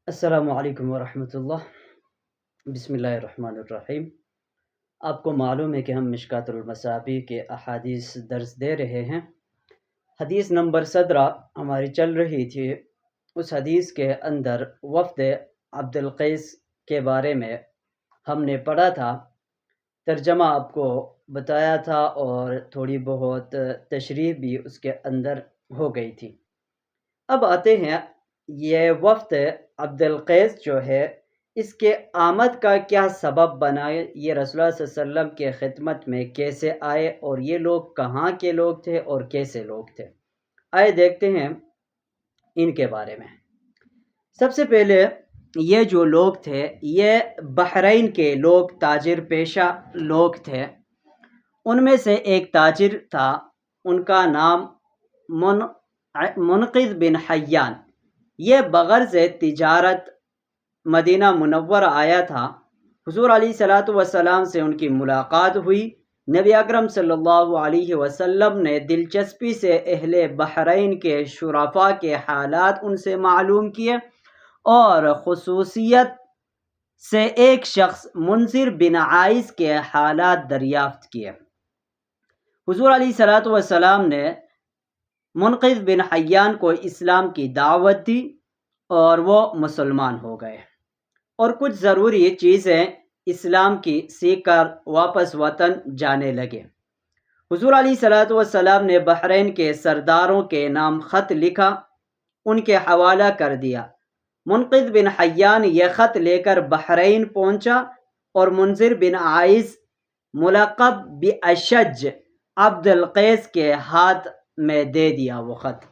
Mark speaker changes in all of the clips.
Speaker 1: السلام علیکم ورحمۃ اللہ۔ بسم اللہ الرحمن الرحیم۔ آپ کو معلوم ہے کہ ہم مشکوٰۃ المصابیح کے احادیث درس دے رہے ہیں۔ حدیث نمبر 17 ہماری چل رہی تھی۔ اس حدیث کے اندر وفد عبد القیس کے بارے میں ہم نے پڑھا تھا، ترجمہ آپ کو بتایا تھا اور تھوڑی بہت تشریح بھی اس کے اندر ہو گئی تھی۔ اب آتے ہیں، یہ وفد عبد القیس جو ہے، اس کے آمد کا کیا سبب بنا، یہ رسول اللہ صلی اللہ علیہ وسلم کے خدمت میں کیسے آئے اور یہ لوگ کہاں کے لوگ تھے اور کیسے لوگ تھے۔ آئے دیکھتے ہیں ان کے بارے میں۔ سب سے پہلے یہ جو لوگ تھے یہ بحرین کے لوگ، تاجر پیشہ لوگ تھے۔ ان میں سے ایک تاجر تھا، ان کا نام منقذ بن حیان۔ یہ بغرض تجارت مدینہ منورہ آیا تھا۔ حضور علیہ الصلوۃ والسلام سے ان کی ملاقات ہوئی۔ نبی اکرم صلی اللہ علیہ وسلم نے دلچسپی سے اہل بحرین کے شرفاء کے حالات ان سے معلوم کیے اور خصوصیت سے ایک شخص منذر بن عائس کے حالات دریافت کیے۔ حضور علیہ الصلوۃ والسلام نے منقذ بن حیان کو اسلام کی دعوت دی اور وہ مسلمان ہو گئے اور کچھ ضروری چیزیں اسلام کی سیکھ کر واپس وطن جانے لگے۔ حضور علیہ الصلوۃ والسلام نے بحرین کے سرداروں کے نام خط لکھا، ان کے حوالہ کر دیا۔ منقذ بن حیان یہ خط لے کر بحرین پہنچا اور منذر بن عائس ملقب باشج عبد القیس کے ہاتھ میں دے دیا وہ خط۔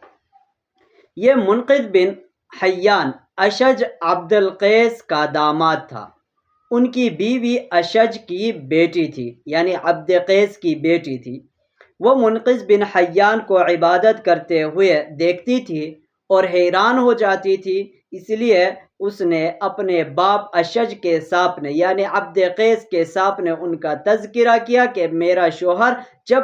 Speaker 1: یہ منقذ بن حیان اشج عبد القیس کا داماد تھا۔ ان کی بیوی اشج کی بیٹی تھی، یعنی عبد قیس کی بیٹی تھی۔ وہ منقذ بن حیان کو عبادت کرتے ہوئے دیکھتی تھی اور حیران ہو جاتی تھی، اس لیے اس نے اپنے باپ اشج کے سامنے یعنی عبد قیس کے سامنے ان کا تذکرہ کیا کہ میرا شوہر جب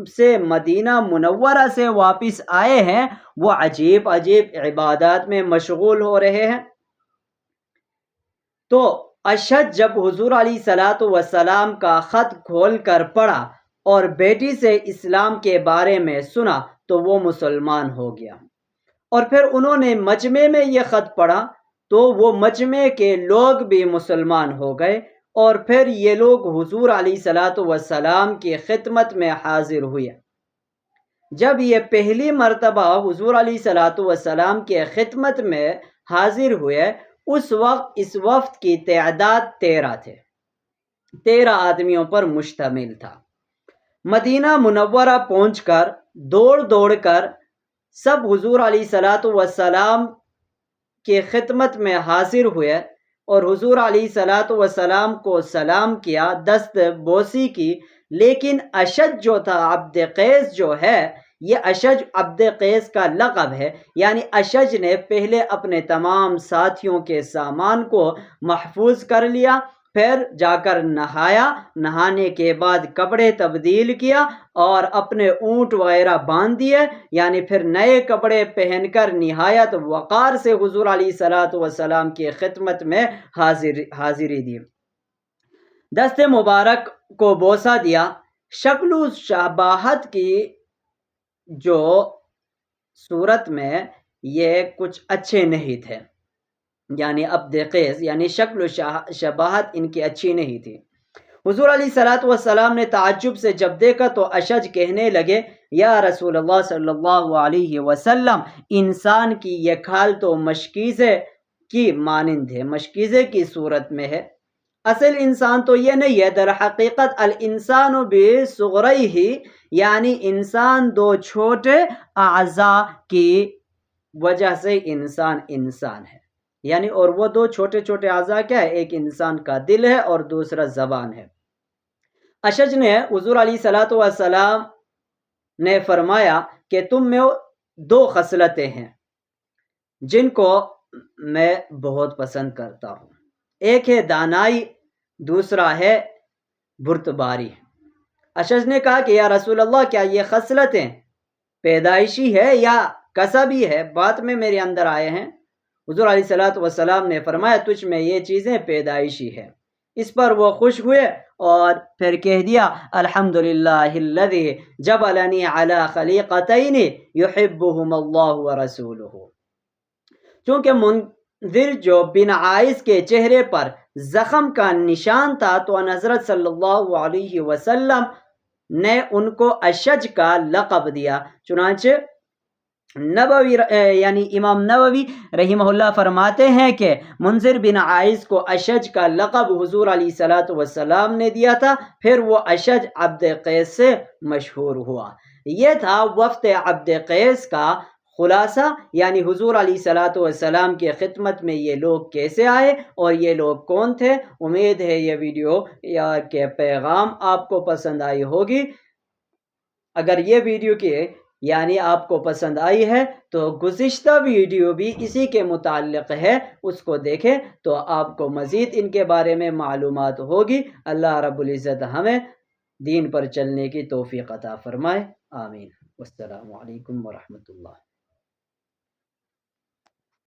Speaker 1: سے مدینہ منورہ سے واپس آئے ہیں وہ عجیب عجیب عبادات میں مشغول ہو رہے ہیں۔ تو اشج جب حضور علیہ الصلوۃ والسلام کا خط کھول کر پڑھا اور بیٹی سے اسلام کے بارے میں سنا تو وہ مسلمان ہو گیا، اور پھر انہوں نے مجمع میں یہ خط پڑھا تو وہ مجمع کے لوگ بھی مسلمان ہو گئے، اور پھر یہ لوگ حضور علیہ الصلوۃ والسلام کی خدمت میں حاضر ہوئے۔ جب یہ پہلی مرتبہ حضور علیہ الصلوۃ والسلام کے خدمت میں حاضر ہوئے، اس وقت اس وفد کی تعداد 13 آدمیوں پر مشتمل تھا۔ مدینہ منورہ پہنچ کر دوڑ کر سب حضور علیہ الصلوۃ والسلام کی خدمت میں حاضر ہوئے اور حضور علیہ الصلوۃ والسلام کو سلام کیا، دست بوسی کی، لیکن اشج جو تھا، عبد قیس جو ہے، یہ اشج عبد قیس کا لقب ہے، یعنی اشج نے پہلے اپنے تمام ساتھیوں کے سامان کو محفوظ کر لیا، پھر جا کر نہایا، نہانے کے بعد کپڑے تبدیل کیا اور اپنے اونٹ وغیرہ باندھ دیے، یعنی پھر نئے کپڑے پہن کر نہایت وقار سے حضور علیہ الصلوۃ والسلام کی خدمت میں حاضری دی۔ دست مبارک کو بوسہ دیا۔ شکل و شباہت کی جو صورت میں یہ کچھ اچھے نہیں تھے، یعنی عبد قیس، یعنی شکل و شباہت ان کی اچھی نہیں تھی۔ حضور علیہ الصلوۃ والسلام نے تعجب سے جب دیکھا تو اشج کہنے لگے، یا رسول اللہ صلی اللہ علیہ وسلم، انسان کی یہ کھال تو مشکیزے کی مانند ہے، مشکیزے کی صورت میں ہے، اصل انسان تو یہ نہیں ہے۔ در حقیقت الانسان بصغریہ، یعنی انسان دو چھوٹے اعضاء کی وجہ سے انسان ہے، یعنی اور وہ دو چھوٹے چھوٹے اعضاء کیا ہے؟ ایک انسان کا دل ہے اور دوسرا زبان ہے۔ اشج نے حضور علیہ الصلوۃ والسلام نے فرمایا کہ تم میں 2 خصلتیں ہیں جن کو میں بہت پسند کرتا ہوں، ایک ہے دانائی، دوسرا ہے بردباری۔ اشج نے کہا کہ یا رسول اللہ، کیا یہ خصلتیں پیدائشی ہے یا کسبی ہے؟ بات میں میرے اندر آئے ہیں۔ حضور علیہ الصلوۃ والسلام نے فرمایا تجھ میں یہ چیزیں پیدائشی ہیں۔ اس پر وہ خوش ہوئے اور پھر کہہ دیا الحمدللہ الذی جبلنی علی خلیقتین یحبہم اللہ ورسولہ۔ چونکہ منذر جو بن عائز کے چہرے پر زخم کا نشان تھا تو حضرت صلی اللہ علیہ وسلم نے ان کو اشج کا لقب دیا۔ چنانچہ نبوی یعنی امام نووی رحمہ اللہ فرماتے ہیں کہ منذر بن عائز کو اشج کا لقب حضور علیہ الصلوۃ والسلام نے دیا تھا، پھر وہ اشج عبد قیس سے مشہور ہوا۔ یہ تھا وفد عبد قیس کا خلاصہ، یعنی حضور علیہ الصلوۃ والسلام کی خدمت میں یہ لوگ کیسے آئے اور یہ لوگ کون تھے۔ امید ہے یہ ویڈیو یا کہ پیغام آپ کو پسند آئی ہوگی۔ اگر یہ ویڈیو یعنی آپ کو پسند آئی ہے تو گزشتہ ویڈیو بھی اسی کے متعلق ہے، اس کو دیکھیں تو آپ کو مزید ان کے بارے میں معلومات ہوگی۔ اللہ رب العزت ہمیں دین پر چلنے کی توفیق عطا فرمائے، آمین۔ السلام علیکم ورحمۃ اللہ۔